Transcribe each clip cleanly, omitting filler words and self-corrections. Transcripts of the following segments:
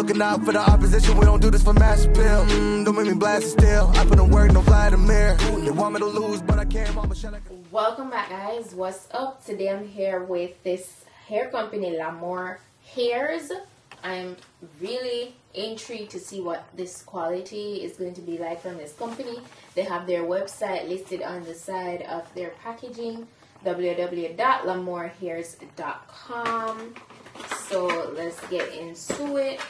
looking out for the opposition, we don't do this for mass appeal. Don't make me blast it still. I put in work, no fly in the mirror. They want me to lose, but I can't. Mama, shut up. Welcome back, guys. What's up? Today I'm here with this hair company, Lamour Hairs. I'm really intrigued to see what this quality is going to be like from this company. They have their website listed on the side of their packaging, www.lamourhairs.com. So let's get into it.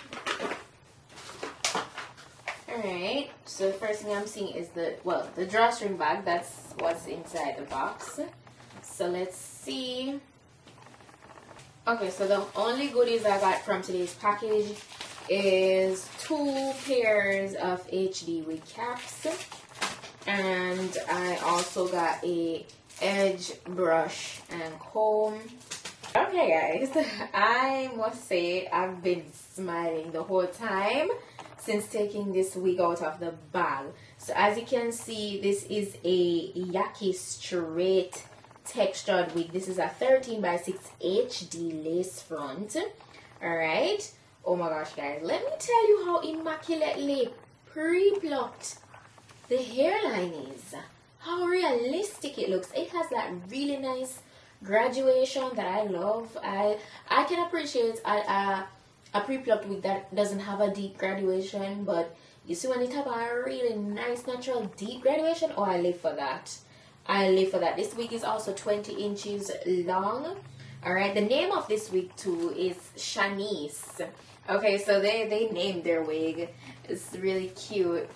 Alright, so the first thing I'm seeing is the drawstring bag. That's what's inside the box. So let's see. Okay, so the only goodies I got from today's package is 2 pairs of HD wig caps, and I also got a edge brush and comb. Okay, guys, I must say I've been smiling the whole time since taking this wig out of the bag. So as you can see, this is a Yaki straight textured wig. This is a 13x6 HD lace front. Alright, oh my gosh, guys, let me tell you how immaculately pre-plucked the hairline is, how realistic it looks. It has that really nice graduation that I love. I can appreciate a pre-plucked wig that doesn't have a deep graduation, but you see when it have a really nice natural deep graduation, oh, I live for that. I live for that. This wig is also 20 inches long. Alright, the name of this wig too is SHANICE. Okay, so they named their wig. It's really cute.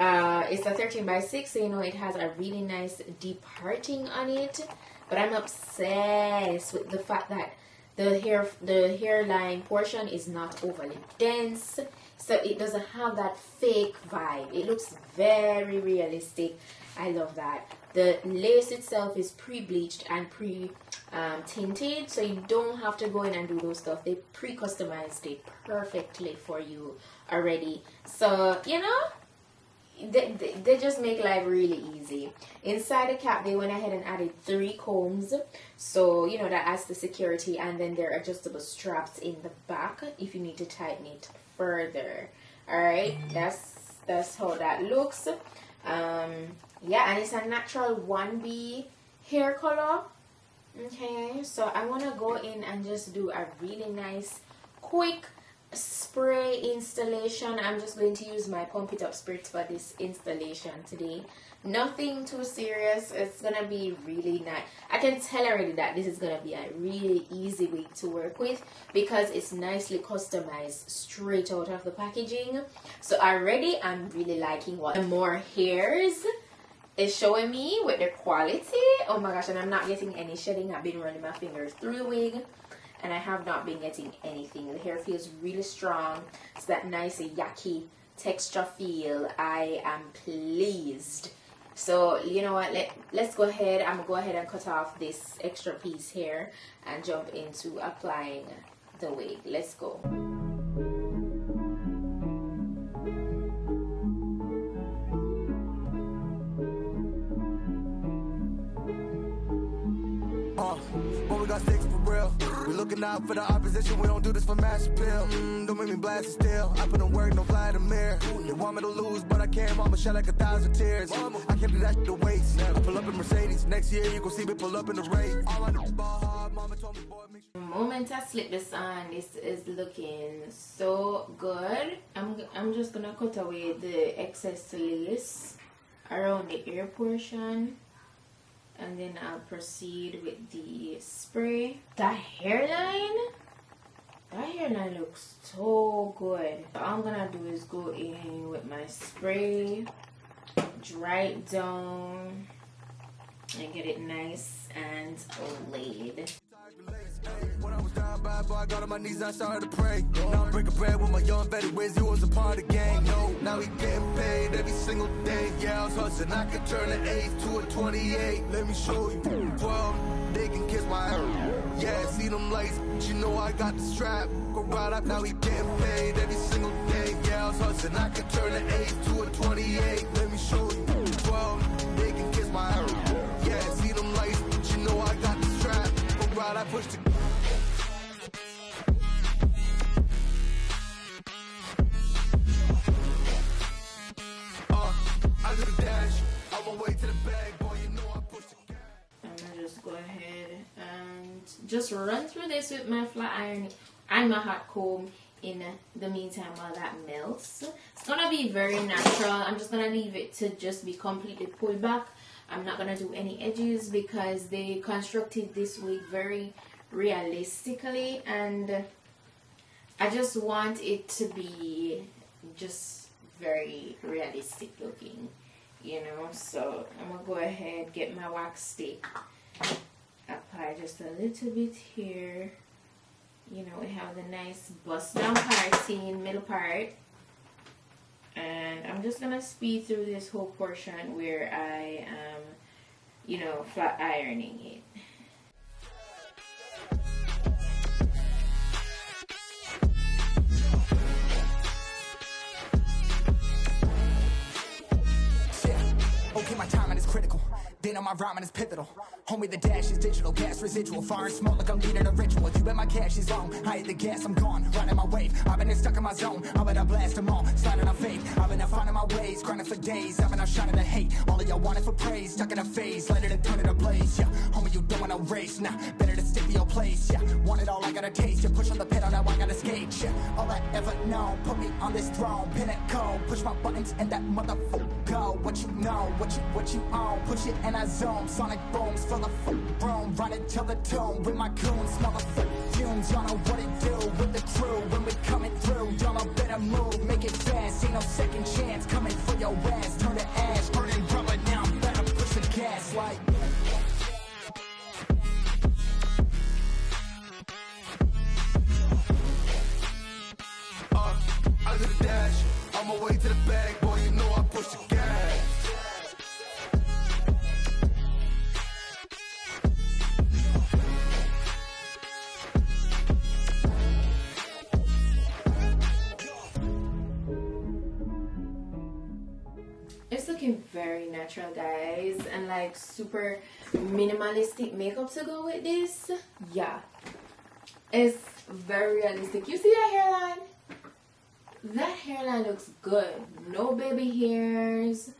It's a 13x6, so you know it has a really nice deep parting on it. But I'm obsessed with the fact that the hairline portion is not overly dense, so it doesn't have that fake vibe. It looks very realistic. I love that. The lace itself is pre-bleached and pre-tinted, so you don't have to go in and do those stuff. They pre-customized it perfectly for you already. So, you know, they just make life really easy. Inside the cap, they went ahead and added 3 combs, so you know that adds the security, and then there are adjustable straps in the back if you need to tighten it further. Alright, that's how that looks. Yeah, and it's a natural 1B hair color. Okay, so I want to go in and just do a really nice quick spray installation. I'm just going to use my Pump It Up spritz for this installation today. Nothing too serious. It's gonna be really nice. I can tell already that this is gonna be a really easy wig to work with because it's nicely customized straight out of the packaging. So already I'm really liking what Lamour Hairs is showing me with their quality. Oh my gosh, and I'm not getting any shedding. I've been running my fingers through the wig and I have not been getting anything. The hair feels really strong. It's that nice yaki texture feel. I am pleased. So you know what, let's go ahead. I'm gonna go ahead and cut off this extra piece here and jump into applying the wig. Let's go. When we got sticks for real, we looking out for the opposition, we don't do this for mass appeal. Don't make me blast it still. I put in work, no fly in the mirror. They want me to lose, but I can't. Mama, shed like 1,000 tears. I can't do that shit to waste. I pull up in Mercedes. Next year you gon' see me pull up in the race. All I do is ball hard. Mama told me, boy, make sure. The moment I slip this on, this is looking so good. I'm just gonna cut away the excess lace around the ear portion, and then I'll proceed with the spray. That hairline looks so good. All I'm gonna do is go in with my spray, dry it down, and get it nice and laid. When I was down bad, boy, I got on my knees and I started to pray. Now I'm breaking bread with my young Betty Wigs, you was a part of the gang. No, now we getting paid every single day. Yeah, I was hustling, I could turn an 8 to a 28. Let me show you. 12, they can kiss my ass. Yeah, see them lights, but you know I got the strap. Go right up, now we getting paid every single day. Yeah, I was hustling, I could turn an 8 to a 28. Let me show you. 12, they can kiss my ass. Yeah, see them lights, but you know I got the strap. Go right, I push the way to the bag, boy, you know I push the gas. I'm gonna just go ahead and just run through this with my flat iron and my hot comb in the meantime while that melts. It's gonna be very natural. I'm just gonna leave it to just be completely pulled back. I'm not gonna do any edges because they constructed this wig very realistically, and I just want it to be just very realistic looking, you know. So I'm gonna go ahead, get my wax stick, apply just a little bit here. You know, we have the nice bust down parting middle part, and I'm just gonna speed through this whole portion where I am, you know, flat ironing it. Okay, my timing is critical. They know my rhyming is pivotal. Homie, the dash is digital, gas residual. Fire and smoke like I'm leading a ritual. You bet my cash is on. I hit the gas, I'm gone. Riding my wave. I've been stuck in my zone. I bet I blast them all. Sliding on faith. I've been out finding my ways. Grinding for days. I've been out shining the hate. All of y'all wanted for praise. Stuck in a phase. Let it and turn it ablaze. Yeah, homie, you don't want no race. Nah, better to stick to your place. Yeah, want it all, I gotta taste. You push on the pedal, now I gotta skate. Yeah, all I ever known. Put me on this throne. Pinnacle. Push my buttons and that motherfucker go. What you know, what you own. Push it and I zone. Sonic booms full of room. Run it till the tomb with my goons. Smell the fumes. Y'all know what it do with the crew when we coming through. Y'all know better move. Make it fast. Ain't no second chance. Coming for your ass. Turn to ash. Burning rubber now. Better push the gas like. I did the dash. On my way to the bag, boy. You know I push the gas. It's looking very natural, guys, and like super minimalistic makeup to go with this. Yeah, it's very realistic. You see that hairline? That hairline looks good. No baby hairs,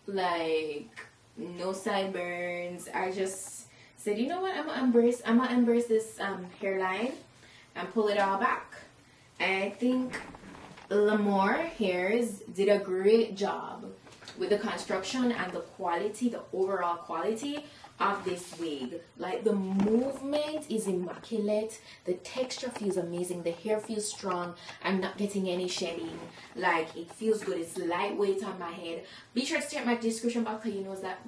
like no sideburns. I just said, you know what, I'm gonna embrace this hairline and pull it all back. And I think Lamour hairs did a great job with the construction and the quality, the overall quality of this wig. Like, the movement is immaculate, the texture feels amazing, the hair feels strong. I'm not getting any shedding. Like, it feels good. It's lightweight on my head. Be sure to check my description box because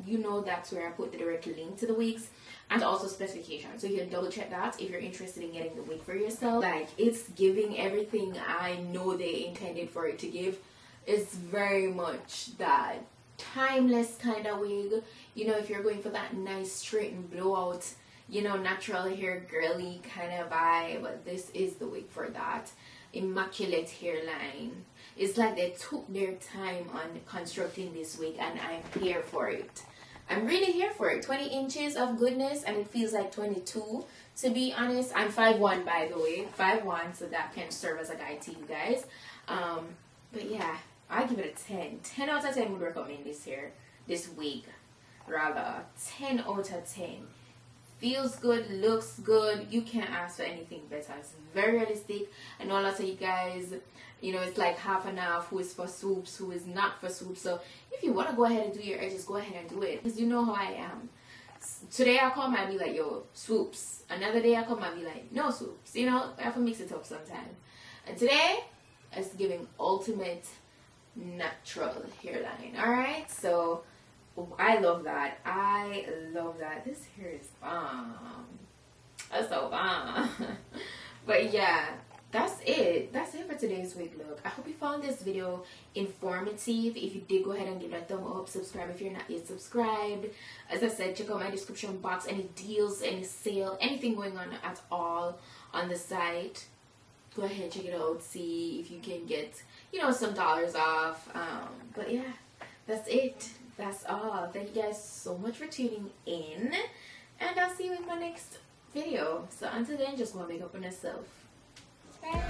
you know that's where I put the direct link to the wigs and also specifications, so you can double check that if you're interested in getting the wig for yourself. Like, it's giving everything I know they intended for it to give. It's very much that timeless kind of wig. You know, if you're going for that nice straight and blowout, you know, natural hair girly kind of vibe, but this is the wig for that. Immaculate hairline. It's like they took their time on constructing this wig, and I'm here for it. I'm really here for it. 20 inches of goodness, and it feels like 22 to be honest. I'm 5'1", by the way, 5'1", so that can serve as a guide to you guys. But yeah, I give it a 10. 10 out of 10 would recommend this wig, rather. 10 out of 10. Feels good, looks good. You can't ask for anything better. It's very realistic. I know a lot of you guys, you know, it's like half and half, who is for swoops, who is not for swoops. So if you want to go ahead and do your edges, go ahead and do it, because you know how I am. Today I come and be like, yo, swoops. Another day I come and be like, no swoops. You know, I have to mix it up sometimes. And today it's giving ultimate natural hairline. Alright, so I love that. I love that. This hair is bomb. That's so bomb. But yeah, that's it. That's it for today's wig look. I hope you found this video informative. If you did, go ahead and give it a thumb up. Subscribe if you're not yet subscribed. As I said, check out my description box. Any deals, any sale, anything going on at all on the site, go ahead, check it out. See if you can get, you know, some dollars off. But yeah, that's it. That's all. Thank you guys so much for tuning in, and I'll see you in my next video. So until then, just go and make up on yourself. Bye.